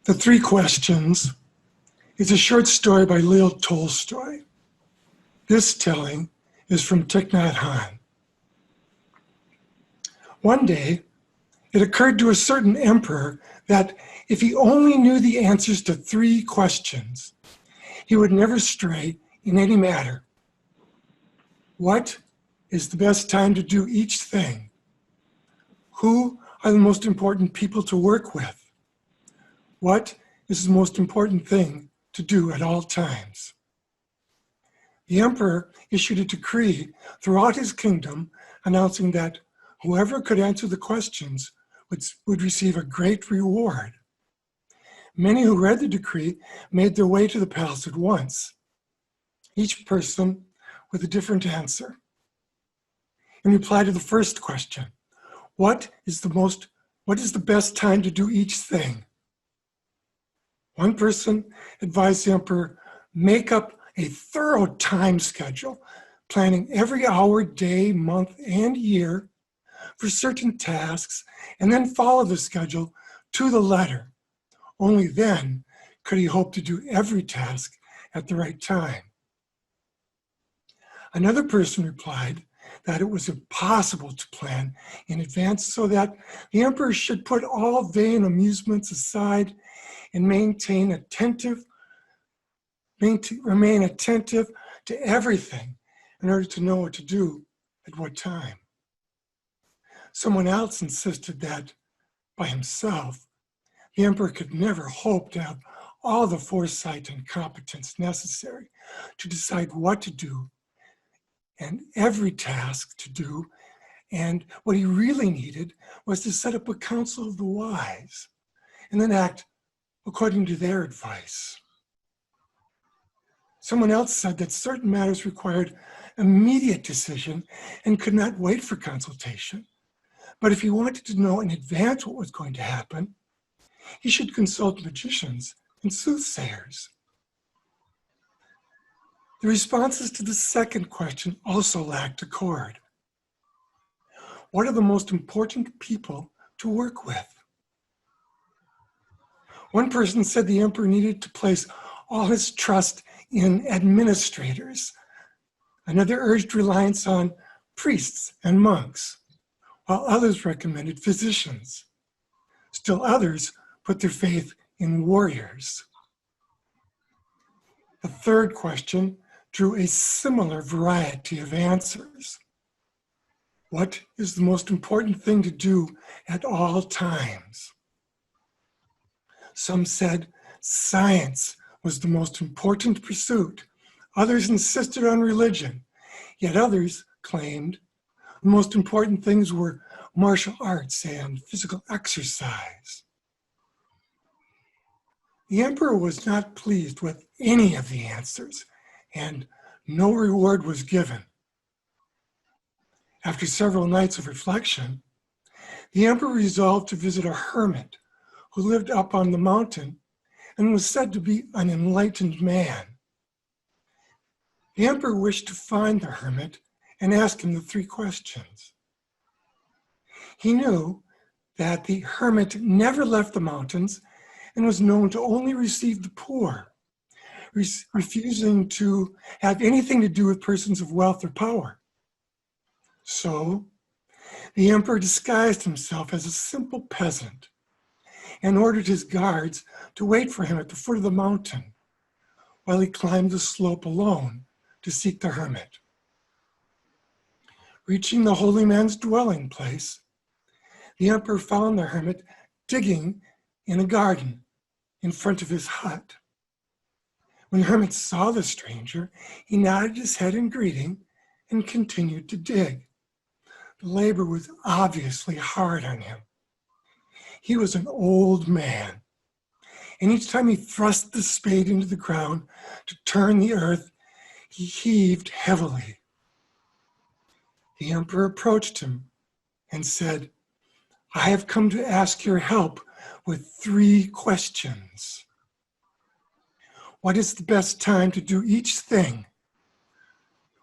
The Three Questions is a short story by Leo Tolstoy. This telling is from Thich Nhat Hanh. One day, it occurred to a certain emperor that if he only knew the answers to three questions, he would never stray in any matter. What is the best time to do each thing? Who are the most important people to work with? What is the most important thing to do at all times? The emperor issued a decree throughout his kingdom announcing that whoever could answer the questions would receive a great reward. Many who read the decree made their way to the palace at once, each person with a different answer. In reply to the first question, what is the best time to do each thing? One person advised the emperor, make up a thorough time schedule, planning every hour, day, month, and year for certain tasks, and then follow the schedule to the letter. Only then could he hope to do every task at the right time. Another person replied that it was impossible to plan in advance, so that the emperor should put all vain amusements aside and remain attentive to everything in order to know what to do at what time. Someone else insisted that by himself, the emperor could never hope to have all the foresight and competence necessary to decide what to do and every task to do, and what he really needed was to set up a council of the wise and then act according to their advice. Someone else said that certain matters required immediate decision and could not wait for consultation. But if he wanted to know in advance what was going to happen, he should consult magicians and soothsayers. The responses to the second question also lacked accord. What are the most important people to work with? One person said the emperor needed to place all his trust in administrators. Another urged reliance on priests and monks, while others recommended physicians. Still others put their faith in warriors. The third question drew a similar variety of answers. What is the most important thing to do at all times? Some said science was the most important pursuit. Others insisted on religion, yet others claimed the most important things were martial arts and physical exercise. The emperor was not pleased with any of the answers, and no reward was given. After several nights of reflection, the emperor resolved to visit a hermit who lived up on the mountain and was said to be an enlightened man. The emperor wished to find the hermit and ask him the three questions. He knew that the hermit never left the mountains and was known to only receive the poor, refusing to have anything to do with persons of wealth or power. So, the emperor disguised himself as a simple peasant and ordered his guards to wait for him at the foot of the mountain while he climbed the slope alone to seek the hermit. Reaching the holy man's dwelling place, the emperor found the hermit digging in a garden in front of his hut. When the hermit saw the stranger, he nodded his head in greeting and continued to dig. The labor was obviously hard on him. He was an old man, and each time he thrust the spade into the ground to turn the earth, he heaved heavily. The emperor approached him and said, "I have come to ask your help with three questions. What is the best time to do each thing?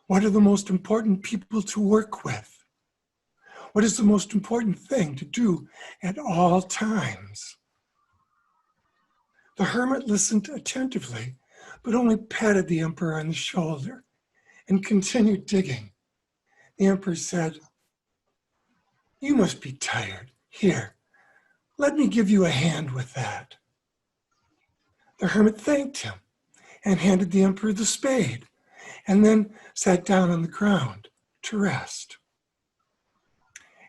What are the most important people to work with? What is the most important thing to do at all times?" The hermit listened attentively, but only patted the emperor on the shoulder and continued digging. The emperor said, "You must be tired. Here, let me give you a hand with that." The hermit thanked him and handed the emperor the spade, and then sat down on the ground to rest.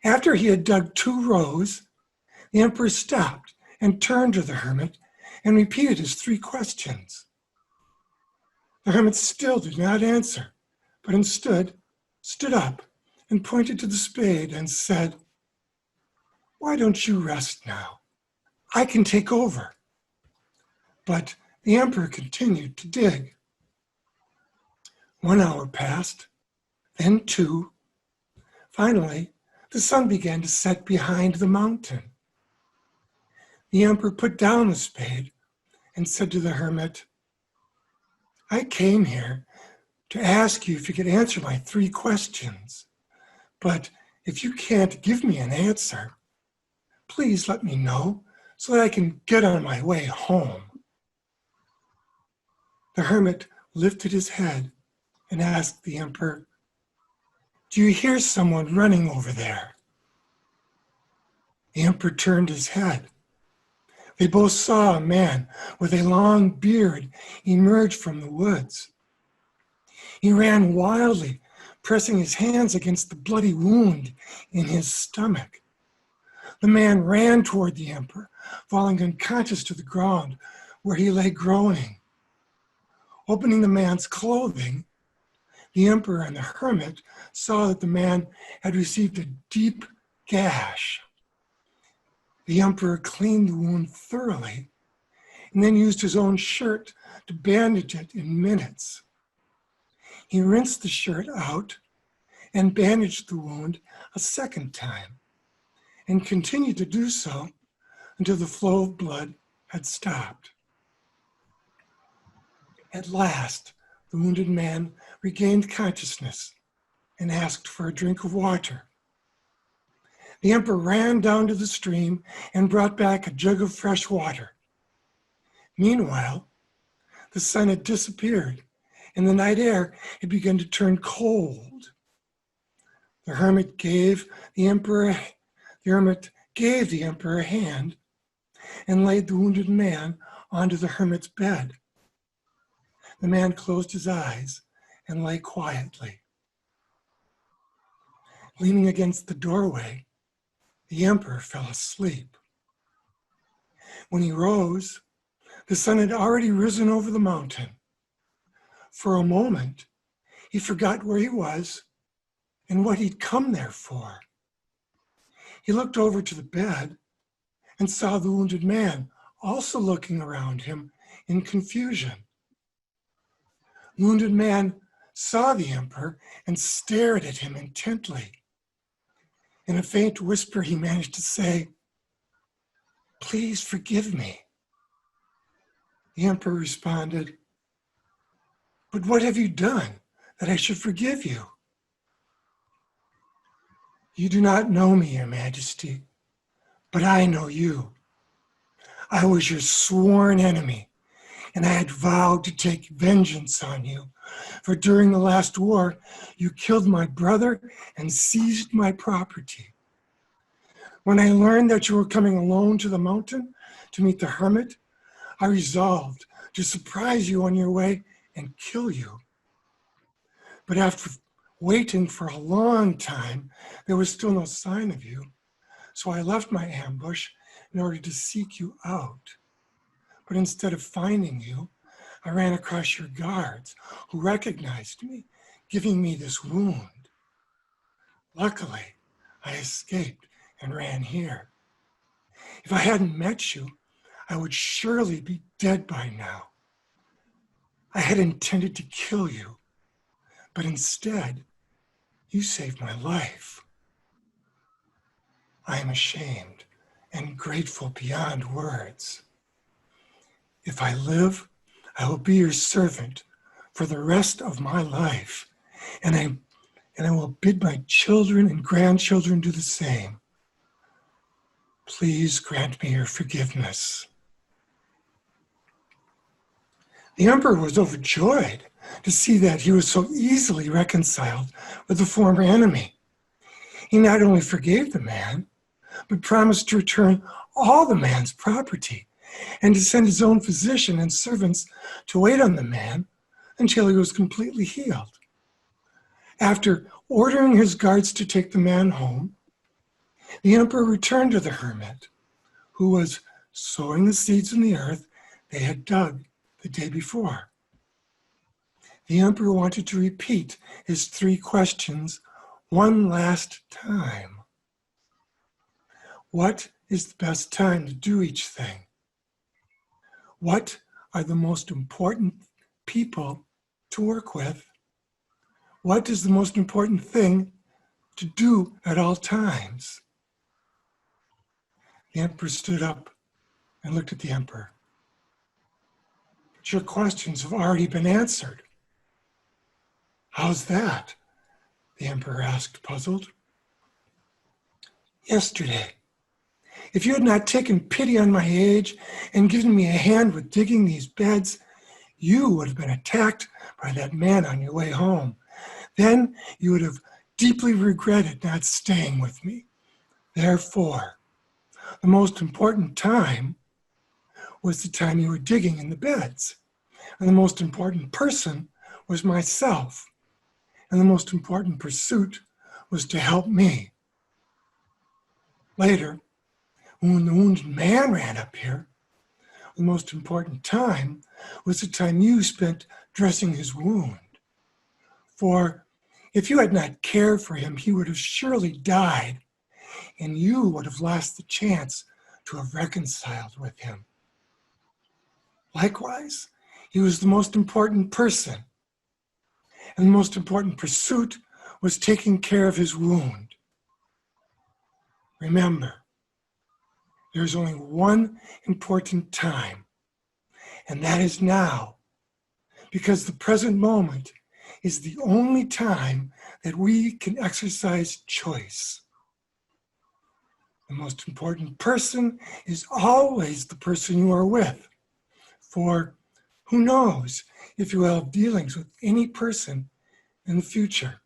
After he had dug 2 rows, the emperor stopped and turned to the hermit and repeated his 3 questions. The hermit still did not answer, but instead stood up and pointed to the spade and said, "Why don't you rest now? I can take over." But the emperor continued to dig. 1 hour passed, then 2. Finally, the sun began to set behind the mountain. The emperor put down the spade and said to the hermit, "I came here to ask you if you could answer my 3 questions. But if you can't give me an answer, please let me know so that I can get on my way home." The hermit lifted his head and asked the emperor, "Do you hear someone running over there?" The emperor turned his head. They both saw a man with a long beard emerge from the woods. He ran wildly, pressing his hands against the bloody wound in his stomach. The man ran toward the emperor, falling unconscious to the ground where he lay groaning. Opening the man's clothing, the emperor and the hermit saw that the man had received a deep gash. The emperor cleaned the wound thoroughly and then used his own shirt to bandage it in minutes. He rinsed the shirt out and bandaged the wound a second time and continued to do so until the flow of blood had stopped. At last, the wounded man regained consciousness and asked for a drink of water. The emperor ran down to the stream and brought back a jug of fresh water. Meanwhile, the sun had disappeared and the night air had begun to turn cold. The hermit gave the emperor a hand and laid the wounded man onto the hermit's bed. The man closed his eyes and lay quietly. Leaning against the doorway, the emperor fell asleep. When he rose, the sun had already risen over the mountain. For a moment, he forgot where he was and what he'd come there for. He looked over to the bed and saw the wounded man also looking around him in confusion. The wounded man saw the emperor and stared at him intently. In a faint whisper, he managed to say, "Please forgive me." The emperor responded, "But what have you done that I should forgive you?" "You do not know me, Your Majesty, but I know you. I was your sworn enemy, and I had vowed to take vengeance on you, for during the last war, you killed my brother and seized my property. When I learned that you were coming alone to the mountain to meet the hermit, I resolved to surprise you on your way and kill you. But after waiting for a long time, there was still no sign of you, so I left my ambush in order to seek you out. But instead of finding you, I ran across your guards, who recognized me, giving me this wound. Luckily, I escaped and ran here. If I hadn't met you, I would surely be dead by now. I had intended to kill you, but instead, you saved my life. I am ashamed and grateful beyond words. If I live, I will be your servant for the rest of my life, and I will bid my children and grandchildren do the same. Please grant me your forgiveness." The emperor was overjoyed to see that he was so easily reconciled with the former enemy. He not only forgave the man, but promised to return all the man's property and to send his own physician and servants to wait on the man until he was completely healed. After ordering his guards to take the man home, the emperor returned to the hermit, who was sowing the seeds in the earth they had dug the day before. The emperor wanted to repeat his 3 questions one last time. What is the best time to do each thing? What are the most important people to work with? What is the most important thing to do at all times? The emperor stood up and looked at the emperor. But your questions have already been answered. How's that? The emperor asked, puzzled. Yesterday, if you had not taken pity on my age and given me a hand with digging these beds, you would have been attacked by that man on your way home. Then you would have deeply regretted not staying with me. Therefore, the most important time was the time you were digging in the beds. And the most important person was myself. And the most important pursuit was to help me. Later, when the wounded man ran up here, the most important time was the time you spent dressing his wound. For if you had not cared for him, he would have surely died, and you would have lost the chance to have reconciled with him. Likewise, he was the most important person, and the most important pursuit was taking care of his wound. Remember, there's only one important time, and that is now, because the present moment is the only time that we can exercise choice. The most important person is always the person you are with, for who knows if you will have dealings with any person in the future.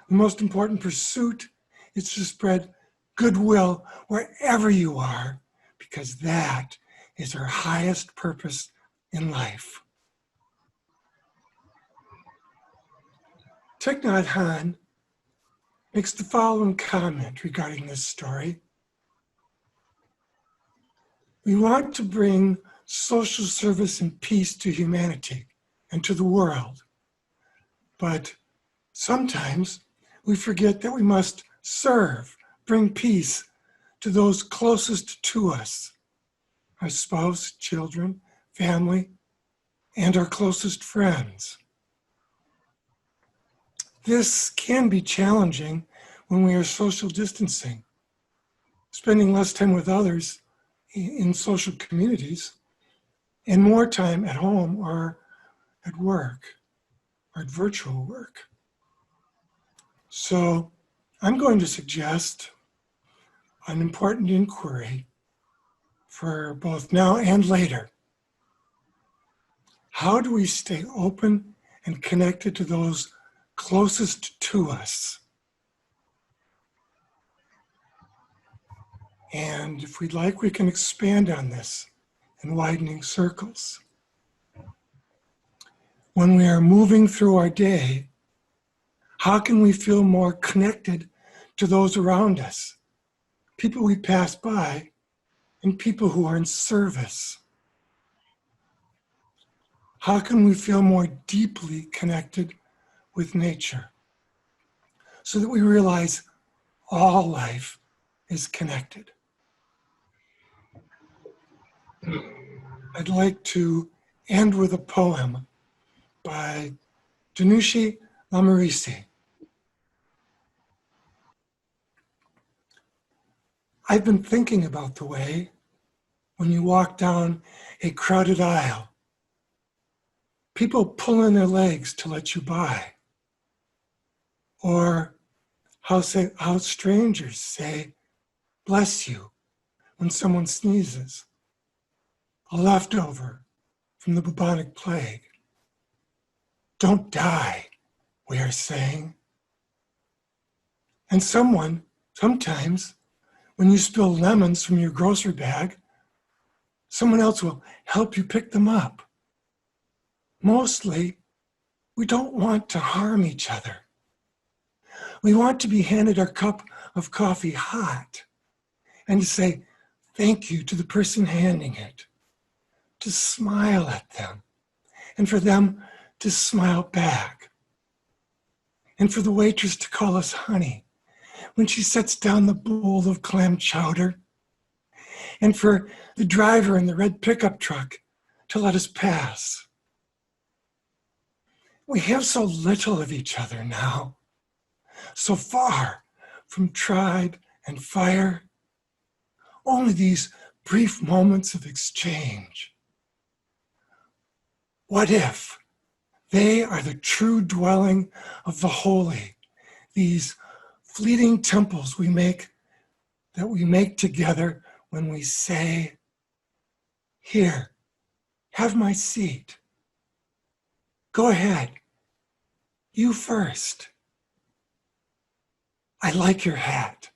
The most important pursuit is to spread goodwill wherever you are, because that is our highest purpose in life. Thich Nhat Hanh makes the following comment regarding this story. We want to bring social service and peace to humanity and to the world, but sometimes we forget that we must serve, bring peace to those closest to us, our spouse, children, family, and our closest friends. This can be challenging when we are social distancing, spending less time with others in social communities and more time at home or at work or at virtual work. So I'm going to suggest an important inquiry for both now and later. How do we stay open and connected to those closest to us? And if we'd like, we can expand on this in widening circles. When we are moving through our day, how can we feel more connected to those around us, people we pass by, and people who are in service? How can we feel more deeply connected with nature so that we realize all life is connected? I'd like to end with a poem by Danushi Lamarisi. I've been thinking about the way when you walk down a crowded aisle, people pull in their legs to let you by, or how strangers say, "Bless you," when someone sneezes, a leftover from the bubonic plague. Don't die, we are saying. And sometimes, when you spill lemons from your grocery bag, someone else will help you pick them up. Mostly, we don't want to harm each other. We want to be handed our cup of coffee hot and to say thank you to the person handing it, to smile at them, and for them to smile back, and for the waitress to call us honey when she sets down the bowl of clam chowder, and for the driver in the red pickup truck to let us pass. We have so little of each other now, so far from tribe and fire, only these brief moments of exchange. What if they are the true dwelling of the holy, these fleeting temples we make together when we say, here, have my seat. Go ahead, you first. I like your hat.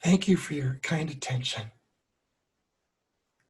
Thank you for your kind attention.